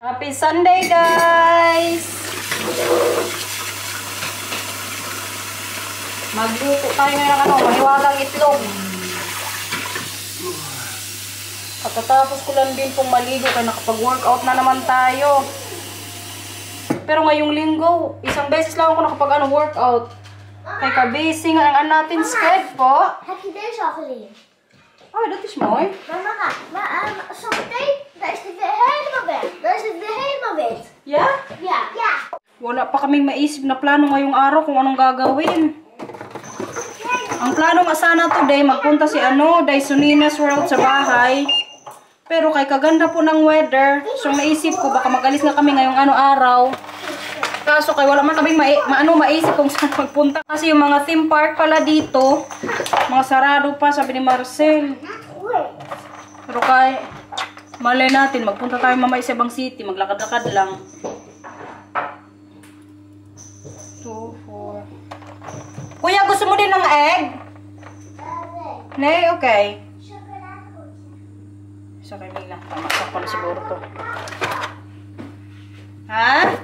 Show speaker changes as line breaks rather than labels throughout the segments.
Happy Sunday, guys! Magluto tayo ngayon ng mahiwagang itlog. Pagkatapos ko lang din pong maligo kaya nakapag-workout na naman tayo. Pero ngayong linggo, isang beses lang ako nakapag-workout. Kaya kabisi nga ang natin sked po.
Heb je deze al gezien?
Oh, dat is mooi.
Maar mama, zo meteen, daar is het weer helemaal weg. Daar is het weer helemaal wit.
Yeah?
Ja. Ja.
Wala pa kaming maisip na plano ngayong araw kung anong gagawin. Ang plano nga sana today, magpunta si Dysonina's World sa bahay. Pero kay kaganda po ng weather, so naisip ko baka magalis na kami ngayong araw. Kaso kay wala man kaming maisip kung saan magpunta. Kasi yung mga theme park pala dito, mga sarado pa, sabi ni Marcel. Pero kay malay natin, magpunta tayo mamaya sa ibang city, maglakad-lakad lang. 2, 4. Kuya, gusto mo din ng egg? Nee, okay. Sa kanila. Tamaksak ko na siguro to. Ha?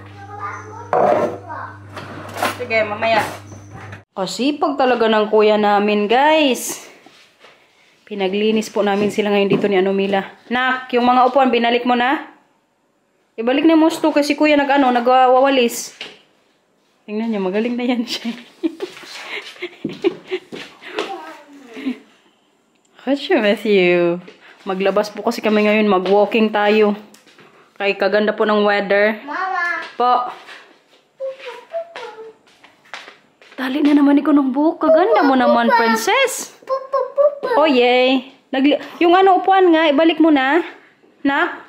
Sige, mamaya. O, sipag talaga ng kuya namin, guys. Pinaglinis po namin sila ngayon dito ni Mila. Nak, yung mga upuan, binalik mo na? Ibalik na mo ito kasi kuya nagwawalis. Tingnan niyo, magaling na yan siya. What's your Matthew? Maglabas po kasi kami ngayon, mag-walking tayo. Kay kaganda po ng weather.
Mama.
Po. Tali na naman ikaw ng buhok. Kaganda mo naman, princess. Oh, yay. Yung upuan nga, ibalik mo na. Nak?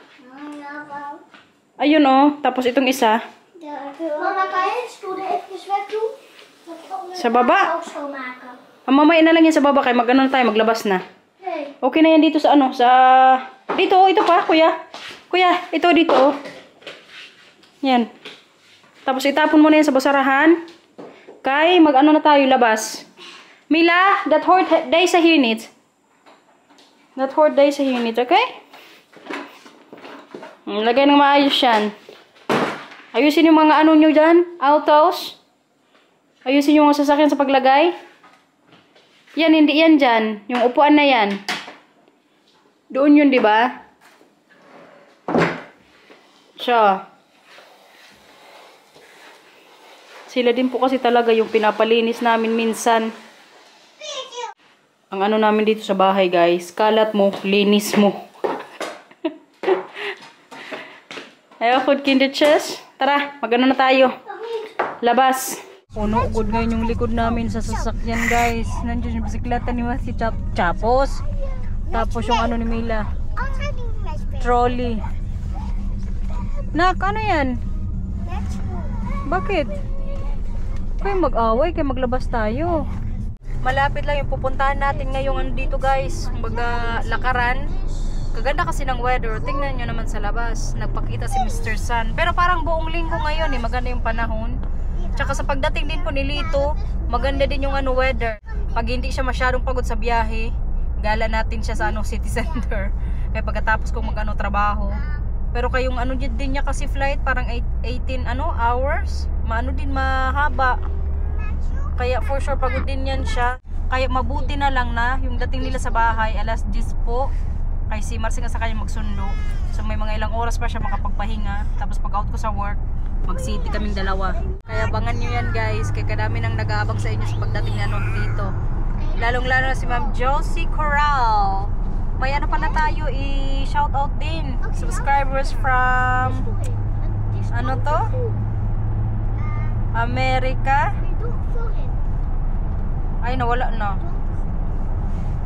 Ayun tapos itong isa.
Mama, kan je de stoelen even wegdoen?
Sa baba? Mamaya na lang yan sa baba kay tayo, maglabas na. Okay na yan dito sa dito, ito pa, kuya. Kuya, ito dito, Yan. Tapos itapon mo na yan sa basarahan. Kay, na tayo, labas. Mila, that horde day sa unit. That horde day sa unit, okay? Lagay ng maayos yan. Ayusin yung mga nyo dyan, autos. Ayusin yung mga sasakyan sa paglagay. Yan, hindi yan dyan. Yung upuan na yan. Doon yun, di ba? Siya. Sila din po kasi talaga yung pinapalinis namin minsan. Ang namin dito sa bahay, guys. Kalat mo, linis mo. Ayaw, food kinder chess. Tara, na tayo. Labas. Puno good ngayon yung likod namin sa sasakyan, guys. Nandiyan yung bisikleta ni Matthew Chapos. Tapos yung ni Mila. Trolley. Nak, ano yan? Bakit? Kaya mag-away, kaya maglabas tayo. Malapit lang yung pupuntahan natin ngayong dito, guys. Lakaran. Kaganda kasi ng weather. Tingnan nyo naman sa labas. Nagpakita si Mr. Sun. Pero parang buong linggo ngayon, maganda yung panahon. Tsaka sa pagdating din po ni Lito, maganda din yung weather. Pag hindi siya masyadong pagod sa biyahe, gala natin siya sa city center. Kaya pagkatapos kong trabaho. Pero kayong din niya kasi flight, parang 18 hours. Din mahaba. Kaya for sure pagod din yan siya. Kaya mabuti na lang na yung dating nila sa bahay, alas 10 po. Kay si Marcy nga sa kanya magsundo. So may mga ilang oras pa siya makapagpahinga. Tapos pag out ko sa work, mag-city kaming dalawa. Kaya abangan nyo yan, guys. Kaya kadami nang nag-aabang sa inyo sa pagdating na dito. Lalong-lalo na si Ma'am Josie Coral. May pala tayo i-shoutout din. Subscribers from to? America? Ay, nawala na.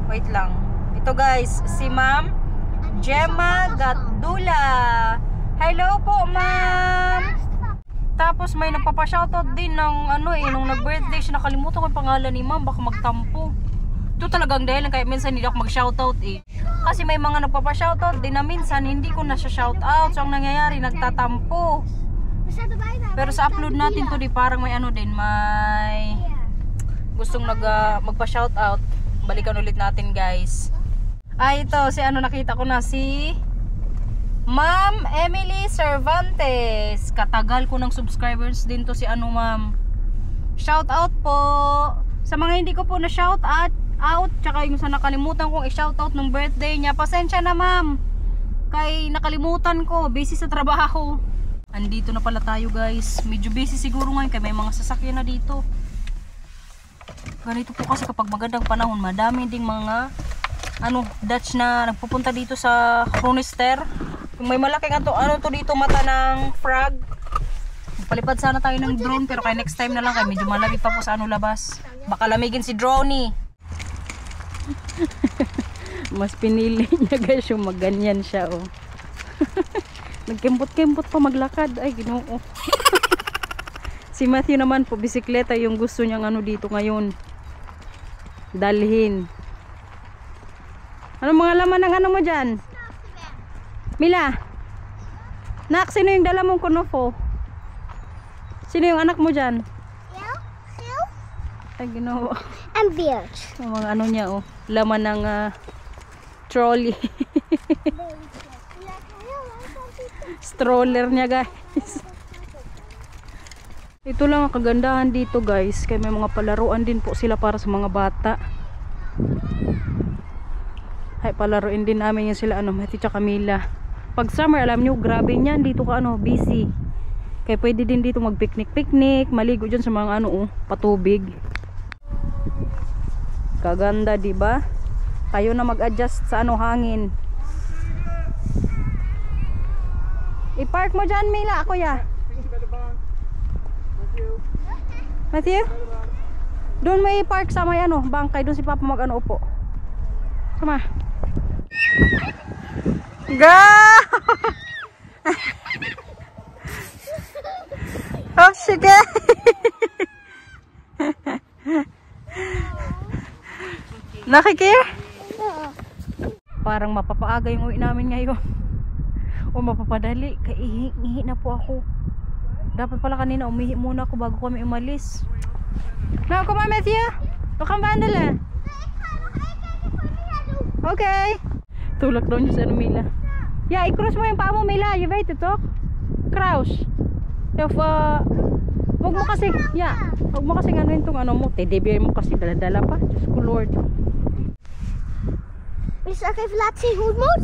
Wait lang. Ito, guys. Si Ma'am Gemma Gatdula. Hello po, Ma'am. Tapos may nagpapa-shoutout din ng nung nag-birthday siya, nakalimutan ko yung pangalan ni Ma'am, baka magtampo. Ito talagang dahil kaya minsan hindi ako mag-shoutout Kasi may mga nagpapa-shoutout din na minsan hindi ko na siya shoutout. So ang nangyayari, nagtatampo. Pero sa upload natin to parang may din, may gustong magpa-shoutout. Balikan ulit natin, guys. Ito si nakita ko na si Ma'am Emily Cervantes. Katagal ko ng subscribers din to si ano ma'am. Shout out po. Sa mga hindi ko po na shout out, tsaka yung sa nakalimutan kong i-shout out ng birthday niya. Pasensya na ma'am. Kay nakalimutan ko. Busy sa trabaho. Andito na pala tayo guys. Medyo busy siguro ngayon kaya may mga sasakyan na dito. Ganito po kasi kapag magandang panahon, madami ding mga Dutch na nagpupunta dito sa Cronister. May malaking to dito, mata ng frog. Palipad sana tayo ng drone pero kaya next time na lang kaya medyo malamig pa po sa labas. Baka lamigin si drone. Mas pinili niya guys yung magganyan siya oh. Nagkembot-kembot pa maglakad. Ay ginoo. Si Matthew naman po bisikleta yung gusto niyang dito ngayon. Dalhin. Ano mga laman ng mo dyan? Mila, nak, sino yung dala mong kunofo? Sino yung anak mo dyan? Ay, ginoo.
And beard.
Yung mga niya, oh. Laman ng trolley. Stroller niya, guys. Ito lang ang kagandahan dito, guys. Kaya may mga palaruan din po sila para sa mga bata. Ay, palaruin din namin yung sila, Matthew tsaka Camila. Pag summer, alam nyo, grabe niyan. Dito ka, busy. Kaya pwede din dito mag-picnic-picnic. Maligo dyan sa mga, patubig. Kaganda, diba? Kayo na mag-adjust sa hangin. I-park mo dyan, Mila. Ako ya. Matthew? Doon may i-park sa may bangkay. Doon si Papa upo. Sama. Go! Oh, sige. Nakikir? Parang mapapaaga yung uwi namin ngayon. O mapapadali. Ihi na po ako. Dapat pala kanina umihi muna ako bago kami umalis. Now, come on, Matthew. Bakang bandala. Okay. Tulak daw niya sa Mila. Yeah, i-cross mo yung paa mo, Mila. You wait to talk. Crouch. If, wag mo kasi, wag mo kasi itong mo. Teddy bear mo kasi dala-dala pa. Diyos ko, Lord.
Is het even laten zien hoe het moet?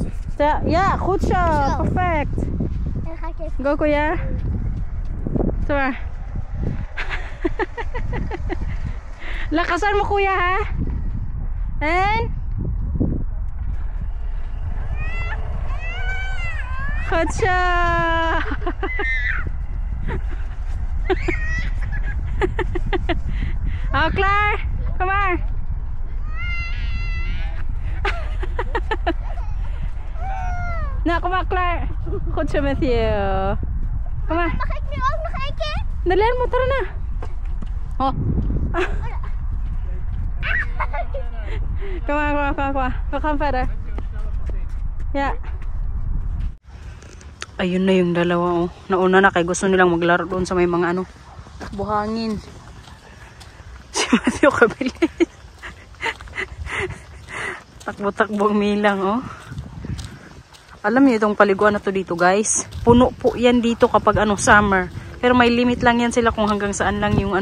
Ja, goed zo. Perfect.
En dan ga ik even...
Go, kuya. Zo maar. Lakasan mo, kuya, ha? En? Goed zo. Oh, klaar? Kom maar. Nou, kom maar, klaar. Goed zo, Matthew. Kom maar.
Mag ik nu ook nog één keer?
Dalian mo, tara na. Oh. Kom maar. We gaan verder. Ja. Ayun na yung dalawa, oh. Nauna na kay gusto nilang maglaro doon sa may mga buhangin. Si Matthew kabilis. Takbo-takbo milang, oh. Alam niyo itong paliguan na to dito, guys. Puno po yan dito kapag summer. Pero may limit lang yan sila kung hanggang saan lang yung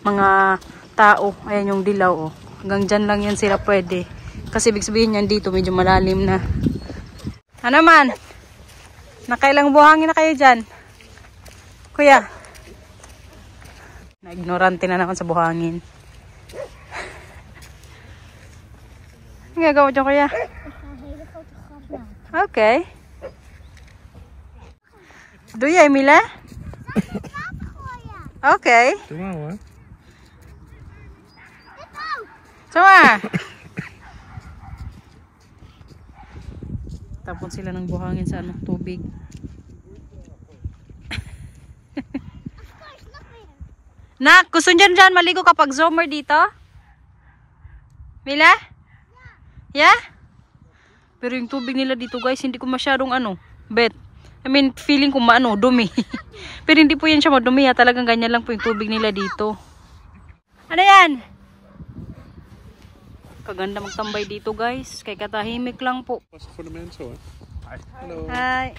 mga tao. Ayan yung dilaw, oh. Hanggang dyan lang yan sila pwede. Kasi ibig sabihin yan dito medyo malalim na. Ano man? Nakailang buhangin na kayo dyan? Kuya? Na-ignorante na naman sa buhangin. Ano gagawin dyan, kuya? Okay. Doe jij, Mila? Okay.
Doe maar hoor.
Sama. Tapon sila ng buhangin sa tubig. Nak, gusto nyo dyan maligo kapag summer dito? Mila? Yeah? Pero yung tubig nila dito, guys, hindi ko masyadong bet. I mean, feeling ko dumi. Pero hindi po yan siya madumi, ha. Talagang ganyan lang po yung tubig nila dito. Ano yan? Kaganda magtambay dito, guys. Kay katahimik lang po.
Was voor de mensen hoor. Hello.
Hi.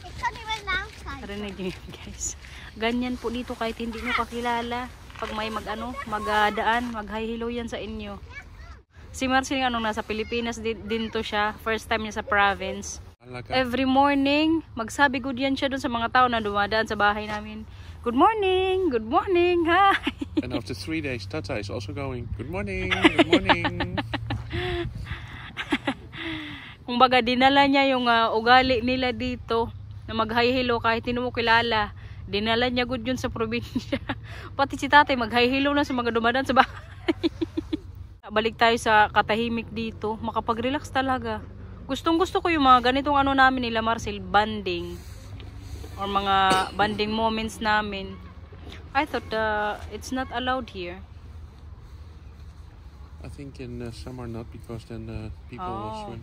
Ik kan niet meer naam schrijven.
Narinig niyo yun, guys. Ganyan po dito kahit hindi nyo kakilala. Pag may magdaan, mag-hi hello yan sa inyo. Si Marcel nasa Pilipinas din to siya. First time niya sa province. Every morning, magsabi good yan siya dun sa mga tao na dumadaan sa bahay namin. Good morning, hi.
And after 3 days, Tata is also going, good morning, good morning.
Kung baga dinala niya yung ugali nila dito na mag-hi hello kahit hindi mo kilala. Dinala niya good yun sa probinsya. Pati si tatay mag-hi hello na sa mga dumadaan sa bahay. Balik tayo sa katahimik dito. Makapag-relax talaga. Gustong gusto ko yung mga ganitong namin nila Marcel, banding. Or mga banding moments namin. I thought it's not allowed here.
I think in summer not, because then people will swim.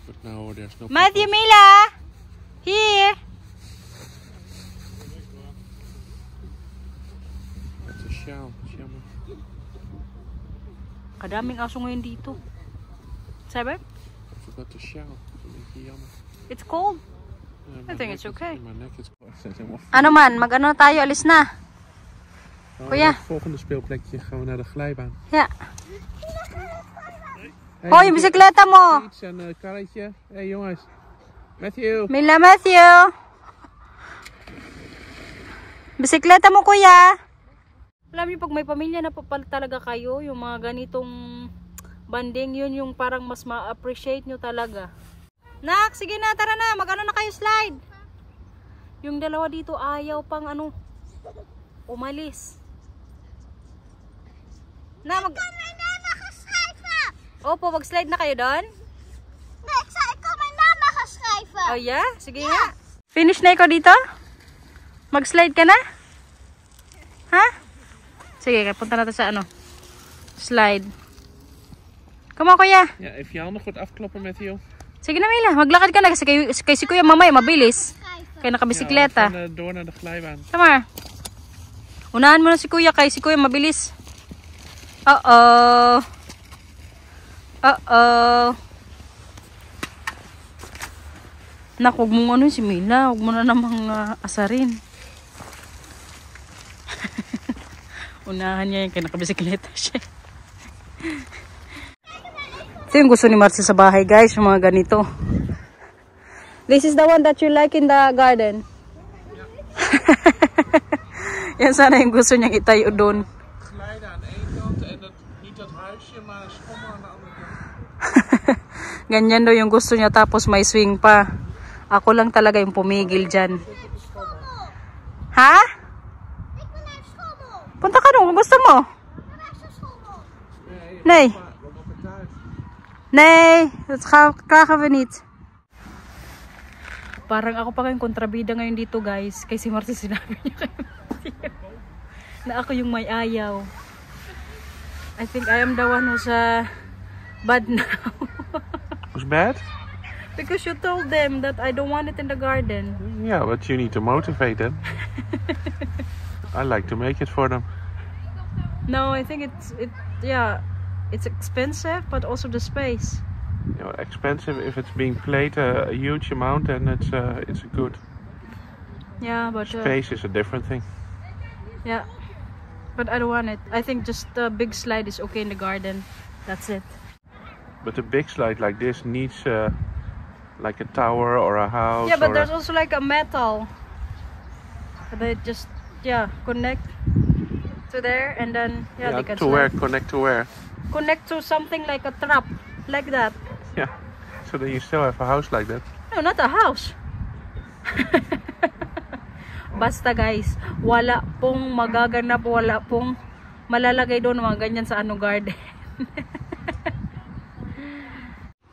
But now there's no
Matthew,
people.
Mila! Here!
That's a shell. Jammer.
Kadaming aso ngayon dito. Sabi?
I forgot the shell. Jammer.
It's cold.
Yeah,
I think it's okay.
My neck is cold.
Ano man, mag-ano tayo, alis na. Kuya.
Het volgende speelplekje gaan we naar de glijbaan.
Yeah.
Hey,
Hoy, yung bisikleta mo!
Fiets en karretje. Hey jongens. Matthew.
Mila, Matthew! Bisikleta mo, kuya! Alam niyo, pag may pamilya na talaga kayo, yung mga ganitong banding, yun yung parang mas ma-appreciate nyo talaga. Nak, sige na, tara na, mag-ano na kayo slide. Yung dalawa dito ayaw pang umalis. Na, Opo, mag-slide na kayo doon?
Nee, ik kan mijn naam maar gaan schrijven.
Oh yeah? Sige nga. Finish na ikaw dito? Mag-slide ka na? Ha? Sige, punta natin sa slide. Come on, kuya.
Ja, even je handen goed afkloppen, Matthew.
Sige na, Mila. Maglakad ka na kasi kay si kuya mamaya mabilis. Kaya nakabisikleta.
Ja, we gaan door naar de glijbaan.
Come on. Unahan mo na si kuya kay si kuya mabilis. Uh-oh. Uh-oh. Naku, huwag mong si Mila. Huwag mo na namang asarin. Unahan niya yung kaya nakabisikleta siya. Ito yung gusto ni Marcy sa bahay, guys. Yung mga ganito. This is the one that you like in the garden. Yan sana yung gusto niyang itayo doon.
Glijden aan één kant en niet dat huisje, maar een schommel aan de andere kant.
Ganyan daw yung gusto niya, tapos may swing pa. Ako lang talaga yung pumigil dyan. Ha?
Ik wil naar schommel.
Punta ka doon kung gusto mo.
Naar zo'n schommel.
Nee.
Wat op het thuis.
Nee, dat krijgen we niet. Parang ako pa kayong kontrabida ngayon dito, guys. Kay si Marcy sinabi niya kay Matthew na ako yung may ayaw. I think I am the one who's bad now.
Who's bad?
Because you told them that I don't want it in the garden.
Yeah, but you need to motivate them. I like to make it for them.
No, I think it's expensive, but also the space.
You know, expensive if it's being played a huge amount, then it's good.
Yeah, but
Space is a different thing.
yeah, but I don't want it. I think just the big slide is okay in the garden. That's it.
But a big slide like this needs like a tower or a house.
Yeah, but
or
there's also like a metal that just connect to there, and then they can
to where?
slide.
Connect to where?
Connect to something like a trap, like that.
Yeah. So then you still have a house like that.
No, not a house. Basta guys, wala pong magaganap, wala pong malalagay doon mga ganyan sa garden.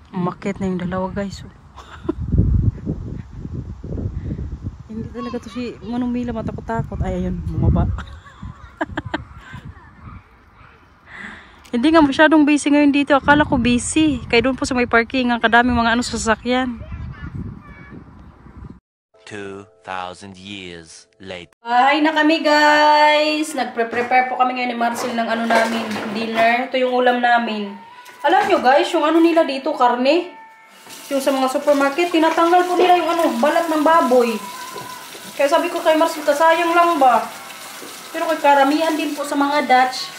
Umakyat na yung dalawa, guys. Hindi talaga to si Manong Mila matakot-takot. Ay, ayun, bumaba. Hindi nga masyadong busy ngayon dito. Akala ko busy. Kaya doon po sa may parking, ang kadaming mga sasakyan.
2,000 years later.
Bahay na kami, guys. Nagpre-prepare po kami ngayon ni Marcel ng namin, dinner. Ito yung ulam namin. Alam nyo, guys, yung nila dito, karne. Yung sa mga supermarket, tinatanggal po nila yung ano, balat ng baboy. Kaya sabi ko kay Marcita, sayang lang ba? Pero kay karamihan din po sa mga Dutch,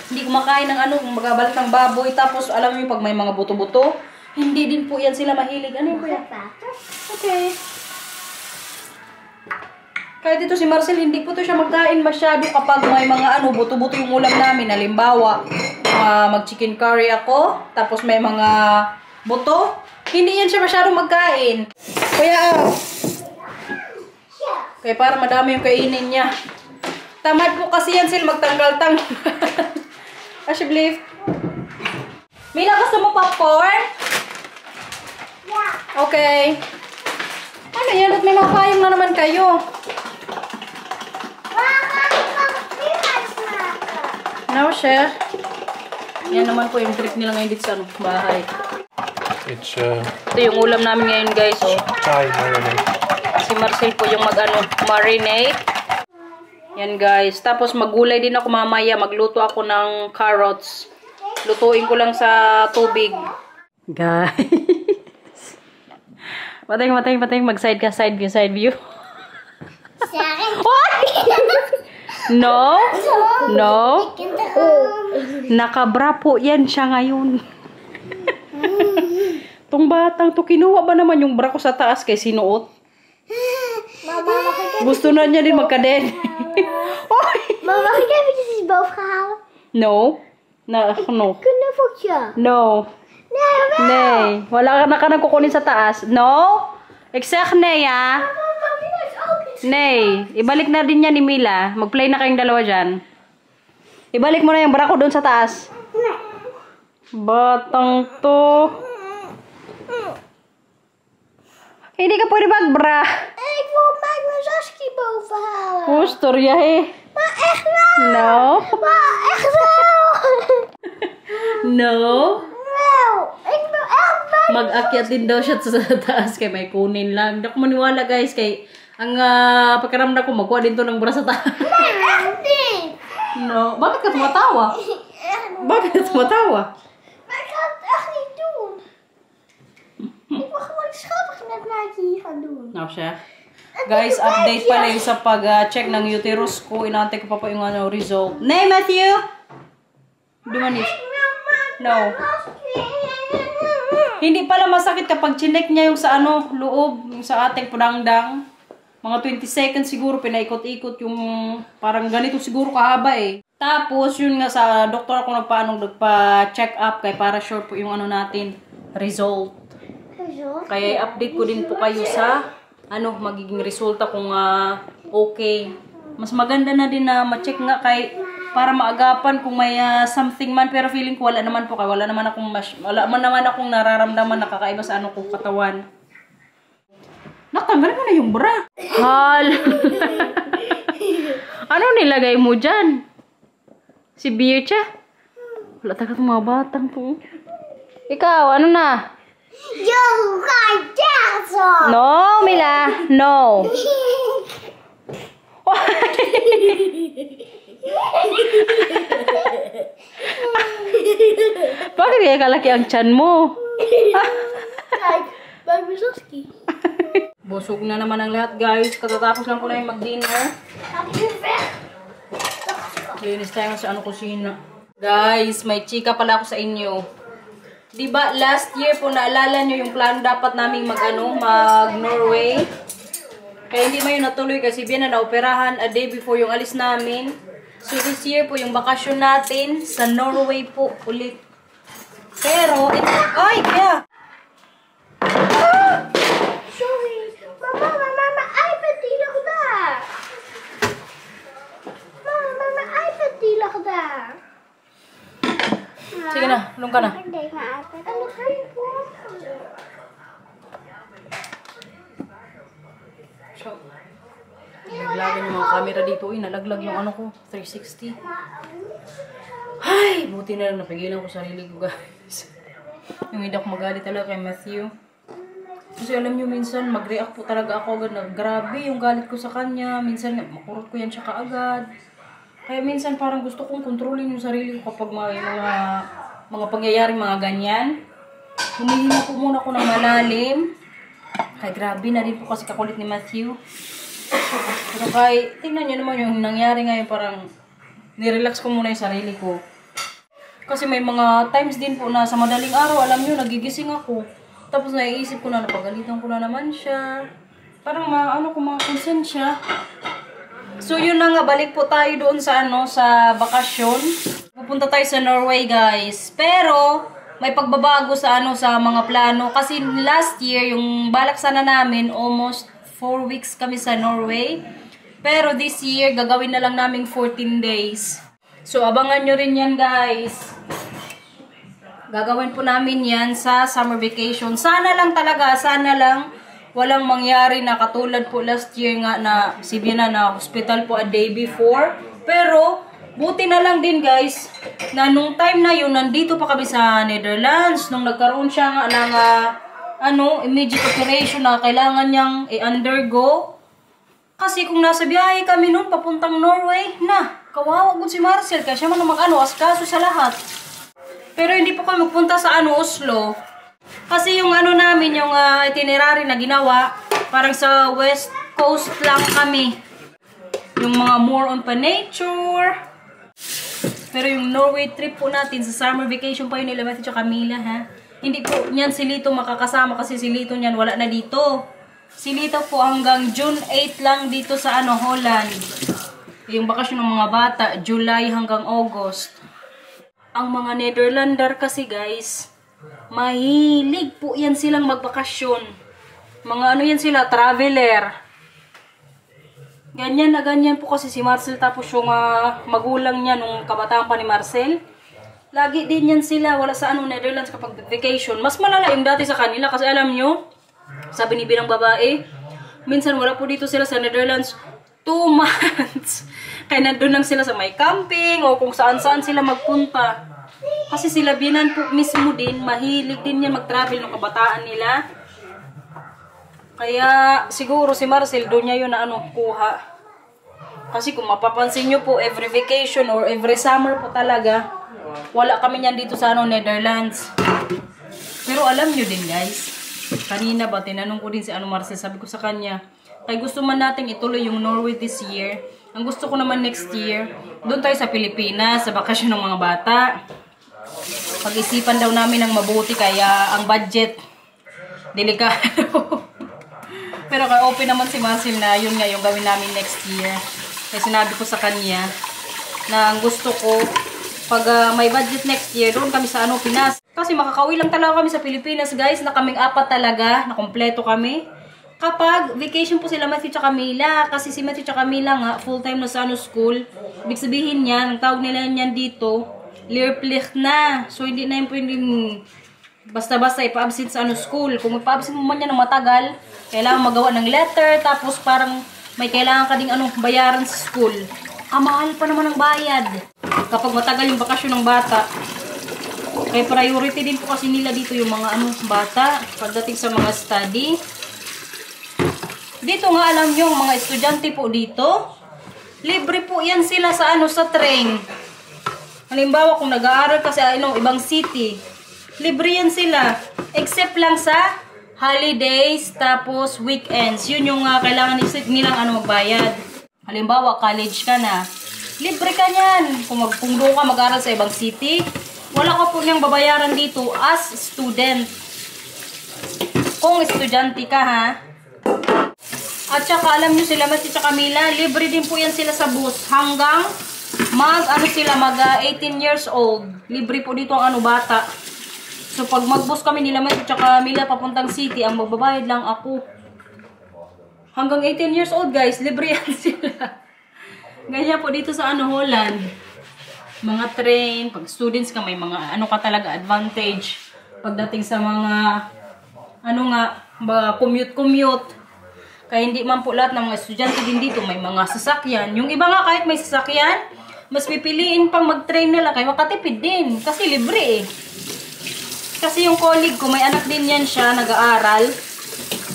hindi kumakain ng ano, magabalat ng baboy. Tapos alam niyo pag may mga buto-buto, hindi din po yan sila mahilig. Ano yun po yan? Okay. Kaya dito si Marcel, hindi po to siya magkain masyado kapag may mga ano, buto-buto yung ulam namin. Halimbawa, mag-chicken curry ako, tapos may mga buto. Hindi yan siya masyado magkain. Kaya para madami yung kainin niya. Tamad po kasi yan sila magtanggal-tanggal. Asya, believe. Mila, gusto mo popcorn? Okay. Ano yan? At may mapayong na naman kayo. No, chef. Yan naman po yung trip nila ngayon dito sa bahay.
It's
Ito yung ulam namin ngayon, guys. Oh.
Thai marinade.
Si Marcel po yung marinate. Yan, guys. Tapos maggulay din ako mamaya. Magluto ako ng carrots. Lutuin ko lang sa tubig. Guys. Patay. Mag-side ka, side view. What? No. Nakabra po yan siya ngayon. Tong batang to, kinuha ba naman yung bra ko sa taas kay sinuot? Gusto na niya din magka-dead.
Mama, mag ik eventjes boven gehaald?
No. No.
Kunnen voetje.
No. Nee. Wala ka na kukunin sa taas. No. Ik zeg nee, ja. Nee. Ibalik na din niya ni Mila. Mag-play na kayong dalawa dyan. Ibalik mo na yung bra ko doon sa taas. Batang to. Hindi ka pwede magbra.
Ik wil mijn Saskia boven halen.
Oh, storya eh.
Maar echt wel.
No.
Maar echt wel.
No.
Wel. Ik wil echt bij.
Mag-akyat din daw siya sa taas kay may kunin lang. Hindi ako maniwala, guys, kay ang pagkaramdam ko magkuha din to ng bra sa taas.
Nee, echt niet.
No. Bakit ka tumatawa?
Echt niet.
Bakit ka tumatawa?
Maar ik ga het echt niet doen. Ik wil gewoon schattig met Nike hier gaan doen.
No, siya. Guys, update pala yung sa pag-check ng uterus ko. Inaantay ko pa yung result. Nay, Matthew! Dumanis. No. Hindi pala masakit kapag chinek niya yung sa loob, yung sa ating pudangdang. Mga 20 seconds siguro, pinaikot-ikot yung parang ganito siguro kahaba eh. Tapos, yun nga sa doktor ako nagpa-check up kaya para sure po yung natin, result. Kaya i-update ko din po kayo sa magiging resulta kung okay. Mas maganda na din na ma-check nga kay para maagapan kung may something man, pero feeling ko wala naman po kay wala naman akong nararamdaman nakakaiba sa kong katawan. Natanggal mo na yung bra. Hal. Ano nilagay mo dyan? Si Bircha? Wala tagat mga batang po. Ikaw, ano na?
Yo, zo.
No, Mila. No. Bakit kaya kalaki ang tiyan mo?
Kijk, bij mijn Saskia.
Busog na naman ang lahat, guys. Katatapos lang ko na yung mag-dinner. Linis tayo sa kusina. Guys, may chika pala ako sa inyo. Diba, last year po naalala nyo yung plano dapat naming mag-Norway. Kaya hindi man yun natuloy kasi biyan na naoperahan a day before yung alis namin. So this year po yung bakasyon natin sa Norway po ulit. Pero, ay, kaya!
Sorry. Mama, mijn iPad die lag daar. Mama, mijn iPad die lag daar.
Sige na, ulong ka na.
Ik denk mijn iPad. En dan ga je voor.
So, naglagan yung mga camera dito. Nalaglag yung ko, 360. Ay, buti na lang napigilan ko sarili ko, guys. Yung hindi ako magalit talaga kay Matthew. Kasi alam nyo, minsan mag-react po talaga ako agad na grabe yung galit ko sa kanya. Minsan makurot ko yan siya kaagad. Kaya minsan parang gusto kong kontrolin yung sarili ko kapag may mga pangyayaring mga ganyan. Humihinga po muna ako ng malalim. Ay, grabe na rin po kasi kakulit ni Matthew. Pero tingnan nyo naman yung nangyari ngayon, parang nirelax ko muna yung sarili ko. Kasi may mga times din po na sa madaling araw, alam nyo, nagigising ako. Tapos naiisip ko na, napagalitan ko na naman siya. Parang mga konsensya. So yun na nga, balik po tayo doon sa sa bakasyon. Pupunta tayo sa Norway, guys. Pero may pagbabago sa sa mga plano kasi last year yung balak sana namin almost 4 weeks kami sa Norway. Pero this year gagawin na lang namin 14 days. So abangan nyo rin yan, guys. Gagawin po namin yan sa summer vacation. Sana lang walang mangyari na katulad po last year nga na si Bina na hospital po a day before. Pero buti na lang din, guys, na nung time na yun, nandito pa kami sa Netherlands. Nung nagkaroon siya nga ng immediate operation na kailangan niyang i-undergo. Kasi kung nasa biyahe kami noon, papuntang Norway, kawawa po si Marcel. Kaya siya man askaso sa lahat. Pero hindi po kami magpunta sa Oslo. Kasi yung namin, yung itinerary na ginawa, parang sa West Coast lang kami. Yung mga more on pa nature. Pero yung Norway trip po natin, sa summer vacation pa yun nila Matthew at Camila, ha? Hindi po niyan si Lito makakasama kasi si Lito niyan wala na dito. Si Lito po hanggang June 8 lang dito sa Holland. Yung bakasyon ng mga bata, July hanggang August. Ang mga Netherlander kasi, guys, mahilig po yan silang magbakasyon. Mga yan sila, traveler. Ganyan na ganyan po kasi si Marcel, tapos yung magulang niya nung kabataan pa ni Marcel. Lagi din yan sila, wala sa Netherlands kapag vacation. Mas malala yung dati sa kanila kasi alam nyo, sabi ni Binang babae, minsan wala po dito sila sa Netherlands 2 months. Kaya nandun lang sila sa may camping o kung saan-saan sila magpunta. Kasi sila Binan po mismo din, mahilig din yan mag-travel ng kabataan nila. Kaya siguro si Marcel doon niya yun na kuha. Kasi kung mapapansin nyo po, every vacation or every summer po talaga, wala kami niyan dito sa Netherlands. Pero alam nyo din, guys, kanina ba tinanong ko din si Marcel, sabi ko sa kanya, kaya gusto man natin ituloy yung Norway this year. Ang gusto ko naman next year, doon tayo sa Pilipinas, sa bakasyon ng mga bata. Pag-isipan daw namin ng mabuti kaya ang budget delikado. Pero kaya open naman si Marcel na yun nga yung gawin namin next year. Kaya sinabi ko sa kanya na ang gusto ko pag may budget next year, doon kami sa Pinas. Kasi makakauwi lang talaga kami sa Pilipinas, guys, na kaming 4 talaga, na kompleto kami. Kapag vacation po sila Matthew at Camila, kasi si Matthew at Camila nga full-time na sa school. Ibig sabihin niya, ang tawag nila niyan dito, leerplicht na. So hindi na yung pwedeng basta-basta ipa-absent sa school. Kung ipa-absent mo man yan ng matagal, kailangan magawa ng letter, tapos parang may kailangan ka ding bayaran sa school. Mahal pa naman ang bayad. Kapag matagal yung bakasyon ng bata, kaya priority din po kasi nila dito yung mga bata, pagdating sa mga study. Dito nga alam nyo, mga estudyante po dito, libre po yan sila sa sa train. Halimbawa kung nag-aaral ka sa ibang city, libre yan sila. Except lang sa holidays, tapos weekends. Yun yung kailangan nilang magbayad. Halimbawa, college ka na. Libre ka niyan. Kung doon ka mag-aaral sa ibang city, wala ka po niyang babayaran dito as student. Kung estudyante ka, ha? At saka alam nyo sila, Matthew at Camila, libre din po yan sila sa bus. Hanggang mag 18 years old. Libre po dito ang bata. So, pag mag-bus kami nila Matthew at Camila papuntang city, ang magbabayad lang ako. Hanggang 18 years old, guys, libre yan sila. Ganyan po dito sa Holland. Mga train, pag students ka, may mga ka talaga, advantage. Pagdating sa mga, commute. Kaya hindi man po lahat ng mga estudyante din dito, may mga sasakyan. Yung iba nga, kahit may sasakyan, mas pipiliin pang mag-train nila, kaya makatipid din. Kasi libre eh. Kasi yung colleague ko, may anak din yan siya, nag-aaral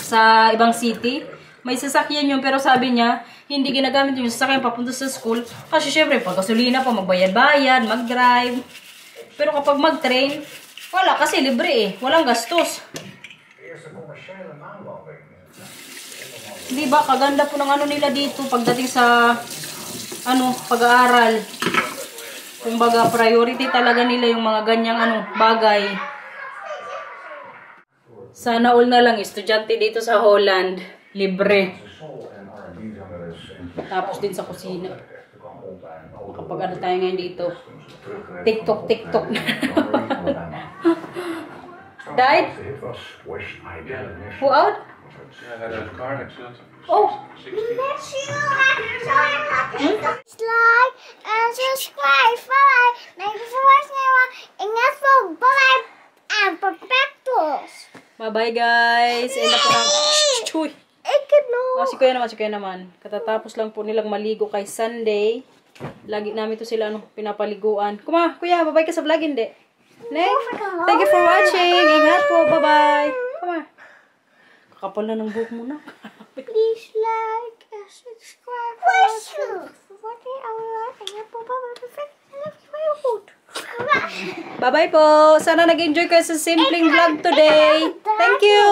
sa ibang city. May sasakyan yun, pero sabi niya, hindi ginagamit yung sasakyan papunta sa school. Kasi syempre, pag gasolina pa, magbayad-bayad, mag-drive. Pero kapag mag-train, Wala kasi libre eh. Walang gastos. Di ba? Kaganda po ng ano nila dito pagdating sa pag-aaral. Kumbaga priority talaga nila yung mga ganyang bagay. Sana all na lang estudyante dito sa Holland. Libre. Tapos din sa kusina. Makapag tayo ngayon dito. TikTok na. Died? Who out? Oh.
Like and subscribe for maybe for and that's for bye and perfectos.
Bye-bye guys. End up na. Chuy. Si Kuya naman. Katatapos lang po nilang maligo kay Sunday. Lagi namin to sila pinapaliguan. Kuya, bye-bye ka sa vlog, hindi? Thank you for watching. Ingat po. Bye-bye. Kakapal na ng buhok mo na.
Please like and subscribe.
Bye-bye po. Sana nag-enjoy kayo sa simpleng vlog today. Thank you.